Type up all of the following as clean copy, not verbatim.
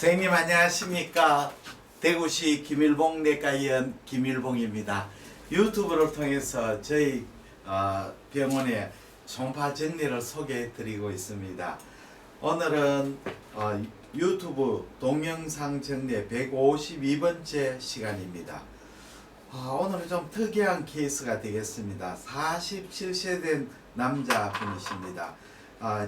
선생님 안녕하십니까. 대구시 김일봉 내과의원 김일봉입니다. 유튜브를 통해서 저희 병원의 총파 정리를 소개해 드리고 있습니다. 오늘은 유튜브 동영상 정리 152번째 시간입니다. 오늘은 좀 특이한 케이스가 되겠습니다. 47세 된 남자분이십니다.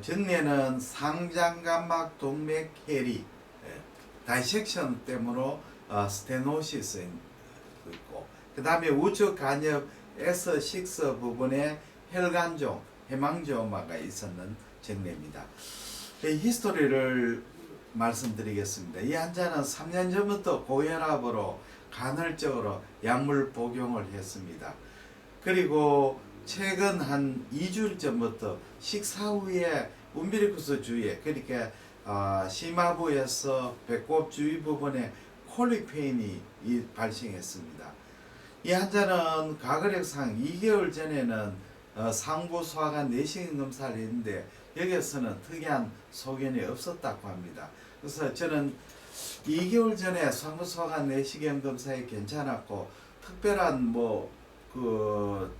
전례는 상장감막 동맥 해리 다이섹션 때문에 스테노시스 있고, 그 다음에 우측 간엽 S6 부분에 혈관종, 해망조마가 있었는 정례입니다. 히스토리를 말씀드리겠습니다. 이 환자는 3년 전부터 고혈압으로 간헐적으로 약물 복용을 했습니다. 그리고 최근 한 2주일 전부터 식사 후에 움비리쿠스 주위에, 그러니까 심화부에서 배꼽 주위 부분에 콜릭페인이 발생했습니다. 이 환자는 가거력상 2개월 전에는 상부 소화관 내시경 검사를 했는데 여기에서는 특이한 소견이 없었다고 합니다. 그래서 저는 2개월 전에 상부 소화관 내시경 검사에 괜찮았고 특별한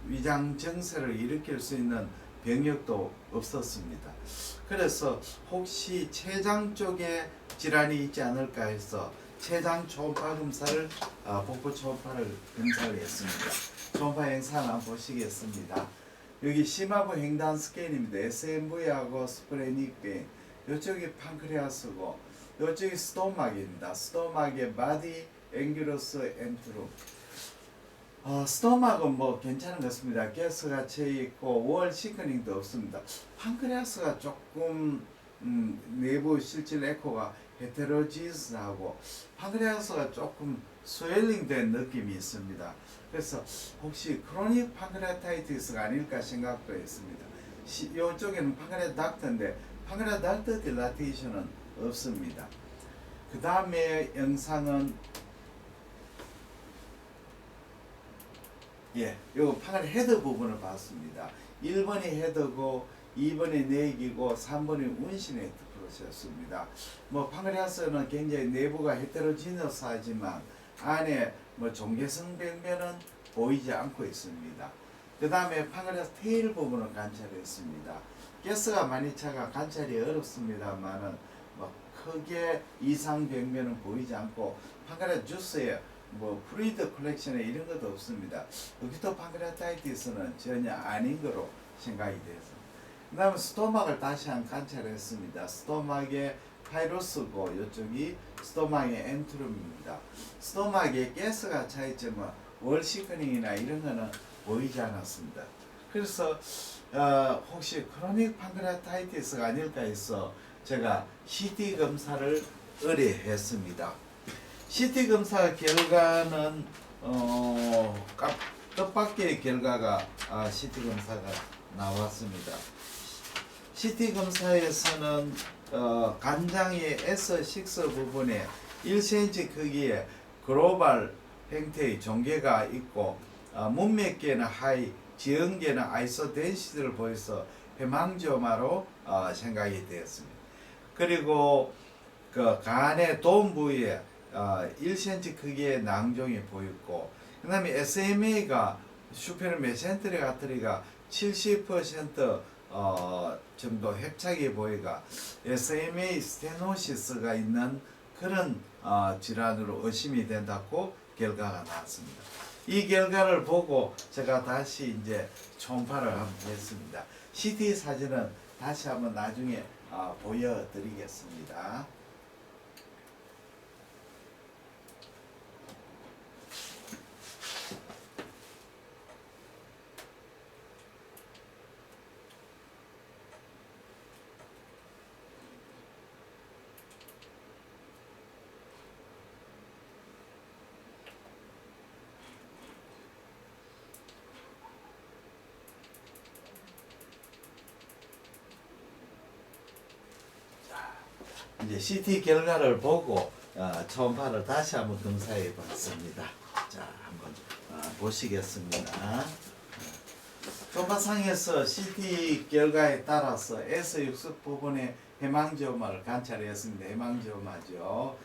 위장 증세를 일으킬 수 있는 병력도 없었습니다. 그래서 혹시 췌장 쪽에 질환이 있지 않을까 해서 췌장 초음파 검사를 복부 초음파를 검사를 했습니다. 초음파 영상 한번 보시겠습니다. 여기 심화부 횡단 스캔입니다. SMV하고 스프레닉뱅, 이쪽이 판크레아스고 이쪽이 스토막입니다. 스토막의 바디 앵귤러스 엔트룸. 스토막은 괜찮은 것 같습니다. 가스가 채 있고 월 시커닝도 없습니다. 판크레아스가 조금 내부 실질 에코가 헤테로지스하고 판크레아스가 조금 스웰링된 느낌이 있습니다. 그래서 혹시 크로닉 판크레아타이티스가 아닐까 생각도 했습니다. 이쪽에는 판크레아 닥터인데 판크레아 닥터 딜라테이션은 없습니다. 그 다음에 영상은 요거 판크레아 헤드 부분을 봤습니다. 1번이 헤드고 2번이 내기고 3번이 운신의 프로세스입니다. 판크레아스는 굉장히 내부가 헤테로지너스하지만 안에 종괴성 병변은 보이지 않고 있습니다. 그 다음에 판크레아스 테일 부분을 관찰했습니다. 가스가 많이 차가 관찰이 어렵습니다만은 크게 이상 병변은 보이지 않고 판크레아스 주스에 프루이드 컬렉션에 이런 것도 없습니다. 어큐트 판크레아타이티스는 전혀 아닌 거로 생각이 되었습니다. 그 다음에 스토막을 다시 한 관찰했습니다. 스토막의 파이로스고 이쪽이 스토막의 엔트룸입니다. 스토막에 가스가 차있지만 월시커닝이나 이런 거는 보이지 않았습니다. 그래서 혹시 크로닉 판크레아타이티스가 아닐까 해서 제가 CT 검사를 의뢰했습니다. CT 검사 결과는 뜻밖의 결과가 CT 검사가 나왔습니다. CT 검사에서는 간장의 S6 부분에 1cm 크기의 글로벌 형태의 종괴가 있고 문맥계는 하이, 지형계는 아이소덴시티를 보여서 해망조마로 생각이 되었습니다. 그리고 그 간의 돔 부위에 1cm 크기의 낭종이 보였고, 그 다음에 SMA가 슈페르 메센트리 아트리가 70% 정도 협착이 보이가 SMA 스테노시스가 있는 그런 질환으로 의심이 된다고 결과가 나왔습니다. 이 결과를 보고 제가 다시 이제 초음파를 한번 했습니다. CT 사진은 다시 한번 나중에 보여드리겠습니다. 이제 CT 결과를 보고 초음파를 다시 한번 검사해 봤습니다. 자, 한번 보시겠습니다. 초파상에서 CT 결과에 따라서 S 육석 부분의 해망지오마를 관찰했습니다. 해망지오마죠.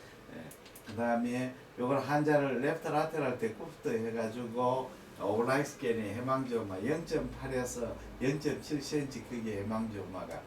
그 다음에 요걸 환자를 레프트 라테랄 데쿠프트 해가지고 오라이 스캔의 해망지오마 0.8에서 0.7cm 크기의 해망지오마가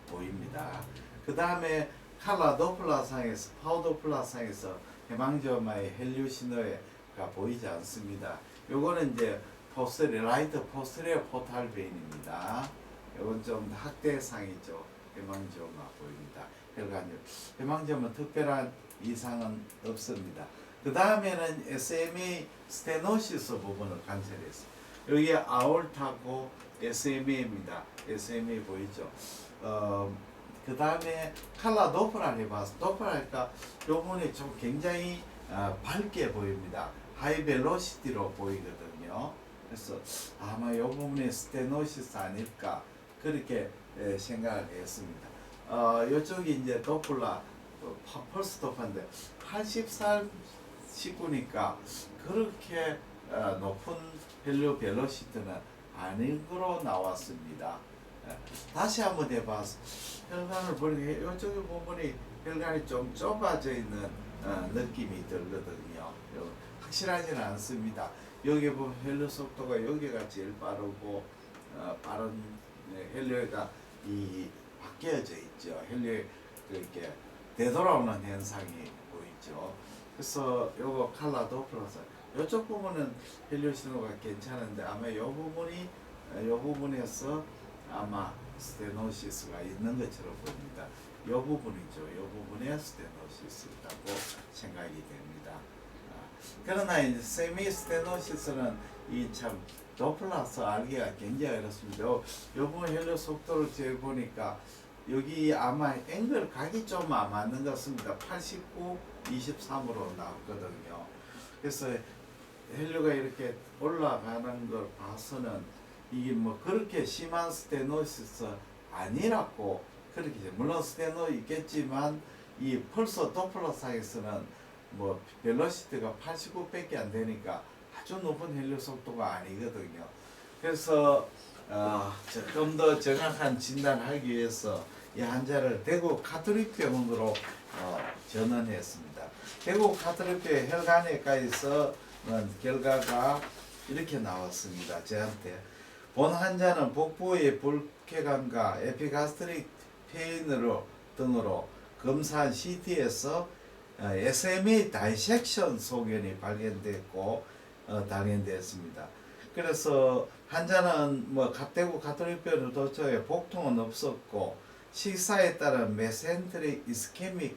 보입니다. 그 다음에 칼라 도플라상에서 파우도플라상에서 해망지오마의 헬류 신호가 보이지 않습니다. 요거는 이제 라이트 포스테리어 포탈 베인입니다. 이건 좀 학대상이죠. 해망지오마 보입니다. 혈관열. 해망지오마 특별한 이상은 없습니다. 그 다음에는 SMA 스테노시스 부분을 관찰했어요. 여기 아올타고 SMA입니다. SMA 보이죠? 그 다음에 칼라 도플라를 해봐서 도플라니까 요 부분이 좀 굉장히 밝게 보입니다. 하이 벨로시티로 보이거든요. 그래서 아마 이 부분이 스테노시스 아닐까 그렇게 생각을 했습니다. 이쪽이 이제 도플라 펄스 도파인데 80살 식구니까 그렇게 높은 밸류 벨로시티는 아닌 거로 나왔습니다. 다시 한번 해봐서 혈관을 보니까 이쪽에 부분이 혈관이 좀 좁아져 있는 느낌이 들거든요. 확실하지는 않습니다. 여기 보면 혈류 속도가 여기가 제일 빠르고 빠른 혈류가 이 바뀌어져 있죠. 혈류 이렇게 되돌아오는 현상이 보이죠. 그래서 요거 칼라 도플러스 이쪽 부분은 혈류 신호가 괜찮은데 아마 요 부분에서 아마 스테노시스가 있는 것처럼 보입니다. 요 부분이죠. 요 부분에 스테노시스라고 생각이 됩니다. 그러나 이제 세미 스테노시스는 이 참 도플러스 알기가 굉장히 어렵습니다. 요 부분 혈류 속도를 재 보니까 여기 아마 앵글 각이 좀 안 맞는 것 같습니다. 89, 23으로 나왔거든요. 그래서 혈류가 이렇게 올라가는 걸 봐서는 이게 뭐 그렇게 심한 스테노시스 아니라고 그렇게 물론 스테노 있겠지만 이 펄서 도플러상에서는 뭐 벨로시티가 89밖에 안 되니까 아주 높은 혈류 속도가 아니거든요. 그래서 좀 더 정확한 진단하기 위해서 이 환자를 대구 카톨릭 병원으로 전원했습니다. 대구 카톨릭 혈관외과에서 결과가 이렇게 나왔습니다. 저한테 본 환자는 복부의 불쾌감과 에피가스트릭 페인으로 등으로 검사한 CT에서 SMA 다이섹션 소견이 발견됐고 당연됐습니다. 그래서 환자는 뭐 대구 카톨릭병원을 도착해 복통은 없었고 식사에 따른 메센트릭 이스케믹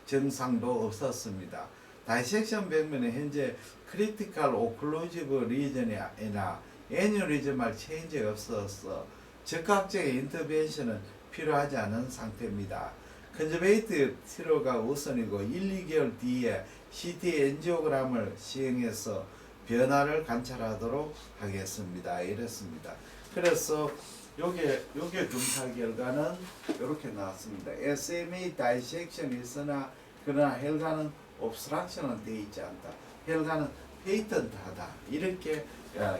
증상도 없었습니다. 다이섹션 병면에 현재 크리티컬 오클루지브 리전이나 애뉴리즘할 체인지가 없어서 적극적인 인터벤션은 필요하지 않은 상태입니다. 컨저베이트 치료가 우선이고 1, 2개월 뒤에 CT 엔지오그램을 시행해서 변화를 관찰하도록 하겠습니다. 이랬습니다. 그래서 요게 검사 결과는 이렇게 나왔습니다. SMA 다이섹션이 있으나 그러나 혈관은 옵스트럭션은 되어 있지 않다. 혈관은 페이턴트하다. 이렇게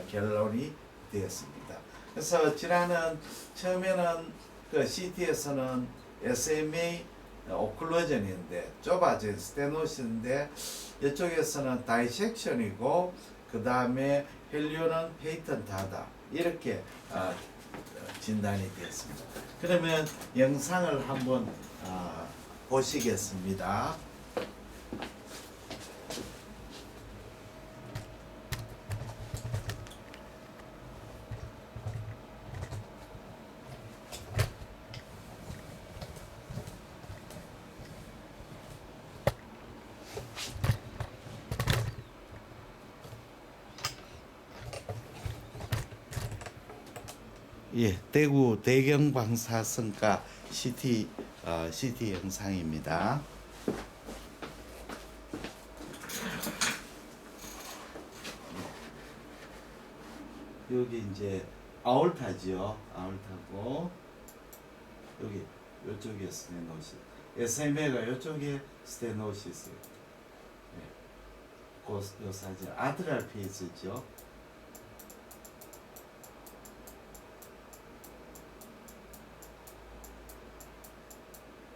결론이 되었습니다. 그래서 질환은 처음에는 그 CT에서는 SMA 오클루전인데 좁아진 스테노시인데 이쪽에서는 다이섹션이고 그 다음에 혈류는 페이턴트하다. 이렇게 진단이 되었습니다. 그러면 영상을 한번 보시겠습니다. 예, 대구 대경방사선과 CT 영상입니다. 여기 이제 아올타지요. 아올타고 여기 이쪽에 스테노시스. SMA가 이쪽에 스테노시스. 네. 요 사진 아트랄 페이스죠.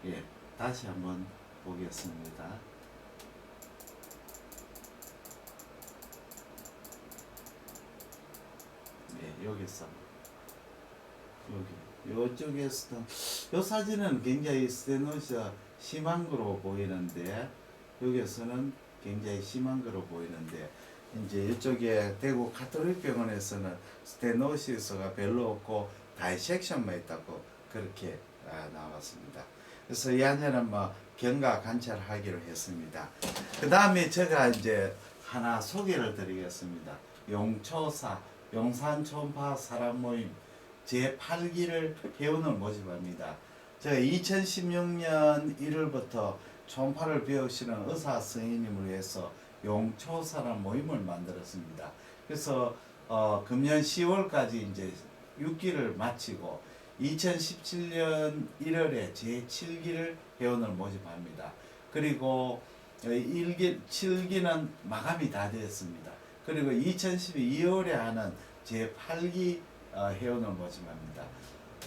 예, 다시 한번 보겠습니다. 네, 여기서 여기 이쪽에서도 이 사진은 굉장히 스테노시가 심한 거로 보이는데 여기서는 굉장히 심한 거로 보이는데 이제 이쪽에 대구 가톨릭 병원에서는 스테노시스가 별로 없고 다이섹션만 있다고 그렇게 나왔습니다. 그래서 이 환자는 뭐 경과 관찰하기로 했습니다. 그 다음에 제가 이제 하나 소개를 드리겠습니다. 용초사 용산 초음파 사람 모임 제8기를 회원을 모집합니다. 제가 2016년 1월부터 초음파를 배우시는 의사 선생님을 위해서 용초사람 모임을 만들었습니다. 그래서 금년 10월까지 이제 6기를 마치고 2017년 1월에 제7기를 회원을 모집합니다. 그리고 7기는 마감이 다 되었습니다. 그리고 2012 2월에 하는 제8기 회원을 모집합니다.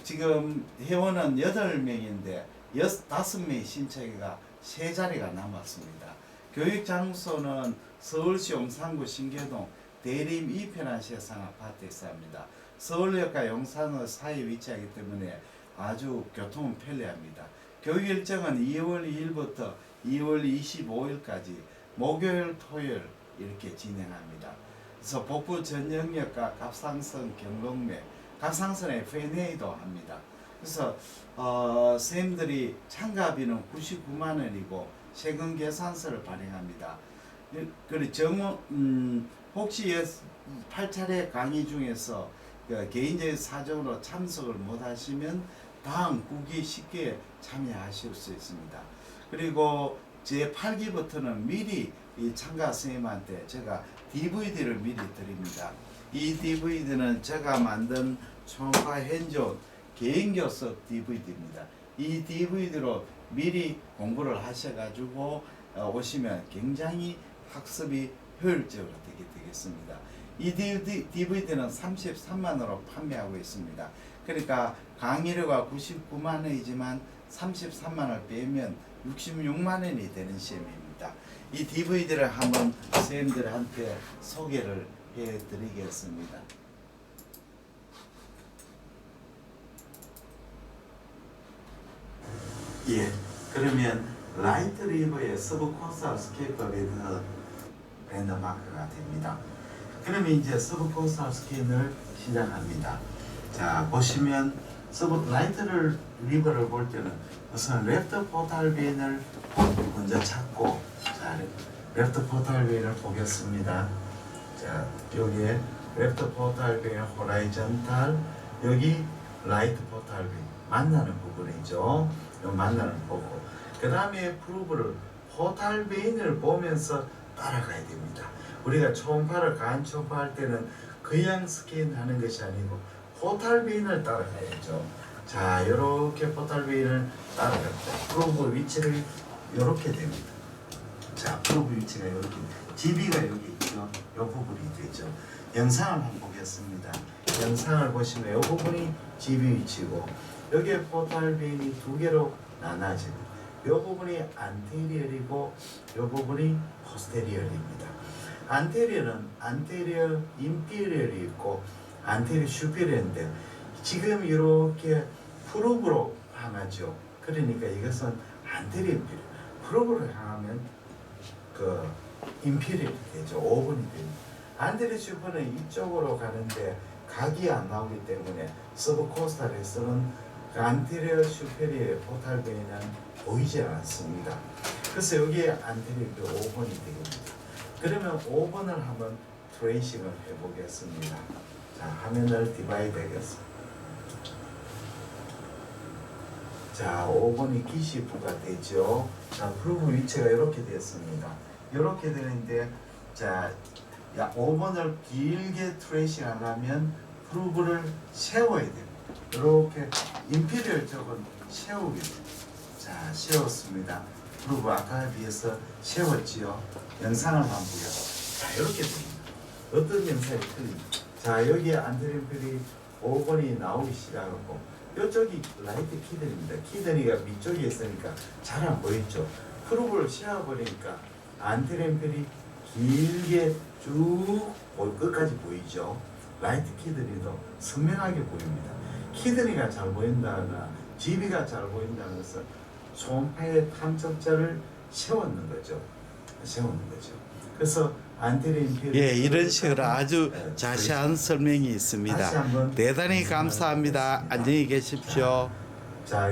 지금 회원은 8명인데 5명의 신청자가 3자리가 남았습니다. 교육 장소는 서울시 용산구 신계동 대림 2편한 세상 아파트에서 합니다. 서울역과 용산의 사이 위치하기 때문에 아주 교통은 편리합니다. 교육 일정은 2월 2일부터 2월 25일까지 목요일 토요일 이렇게 진행합니다. 그래서 북부 전 영역과 갑상선 경동맥 갑상선에 FNA도 합니다. 그래서 선생님들이 참가비는 99만 원이고 세금 계산서를 발행합니다. 그리고 혹시 8차례 강의 중에서 개인적인 사정으로 참석을 못 하시면 다음 9기 쉽게 참여하실 수 있습니다. 그리고 제8기부터는 미리 이 참가 선생님한테 제가 DVD를 미리 드립니다. 이 DVD는 제가 만든 초음파 핸즈온 개인교습 DVD입니다. 이 DVD로 미리 공부를 하셔가지고 오시면 굉장히 학습이 효율적으로 되겠습니다. 이 DVD는 33만원으로 판매하고 있습니다. 그러니까 강의료가 99만 원이지만 33만원을 빼면 66만 원이 되는 시험입니다. 이 DVD를 한번 선생님들한테 소개를 해드리겠습니다. 예, 그러면 라이트 리버의 서브코스탈 스케이프 랜드마크가 됩니다. 그러면 이제 서브코스탈 스캔을 시작합니다. 자, 보시면 라이트 리버를 볼 때는 우선 레프트 포탈 베인을 먼저 찾고, 자, 레프트 포탈 베인을 보겠습니다. 자, 여기에 레프트 포탈 베인 호라이전탈, 여기 라이트 포탈 베인 만나는 부분이죠. 만나는 보고, 그 다음에 프루브를 포탈 베인을 보면서 따라가야 됩니다. 우리가 초음파를 간 초음파할 때는 그냥 스캔하는 것이 아니고 포탈 베인을 따라가야죠. 자, 이렇게 포탈 베인을 따라갈 때 프로브 위치를 이렇게 됩니다. 자, 프로브 위치가 이렇게, GB가 여기 있죠. 이 부분이 되죠. 영상을 한번 보겠습니다. 영상을 보시면 이 부분이 GB 위치고, 여기에 포탈 베인이 두 개로 나눠집니다. 이 부분이 안테리얼이고 이 부분이 포스테리얼입니다. 안테리얼은 안테리얼 인피리얼이 있고 안테리얼 슈피리얼인데 지금 이렇게 프로브로 향하죠. 그러니까 이것은 안테리얼 인피리얼. 프로브로 향하면 그 인피리얼이 되죠. 5번이 됩니다. 안테리얼 슈퍼는 이쪽으로 가는데 각이 안 나오기 때문에 서브코스탈에서는 안테리얼 슈페리얼 포탈 베인은 보이지 않습니다. 그래서 여기에 안테리얼 5번이 되겠습니다. 그러면 5번을 한번 트레이싱을 해보겠습니다. 자, 화면을 디바이드 하겠습니다. 자, 5번이 기시부가 되죠. 자, 프루브 위치가 이렇게 됐습니다. 이렇게 되는데, 자, 5번을 길게 트레이싱 하려면 프루브를 세워야 됩니다. 이렇게 인피리얼 쪽은 세우게 됩니다. 자, 세웠습니다. 프루브 아까에 비해서 세웠지요. 영상을 한번 보겠습니다. 자, 이렇게 됩니다. 어떤 영상이 틀립니다. 자, 여기에 안테리얼 인피리 5번이 나오기 시작하고 이쪽이 라이트 키드니입니다. 키드니가 위쪽에 있으니까 잘 안 보이죠. 프로브를 씌워버리니까 안티렘펠이 길게 쭉 끝까지 보이죠. 라이트 키드니도 선명하게 보입니다. 키드니가 잘 보인다거나 GB가 잘 보인다는 것은 초음파의 탐적자를 세웠는 거죠. 그래서 안티렘펠 예, 이런 식으로 아주 자세한 설명이 있습니다. 대단히 감사합니다. 안녕히 계십시오. 자.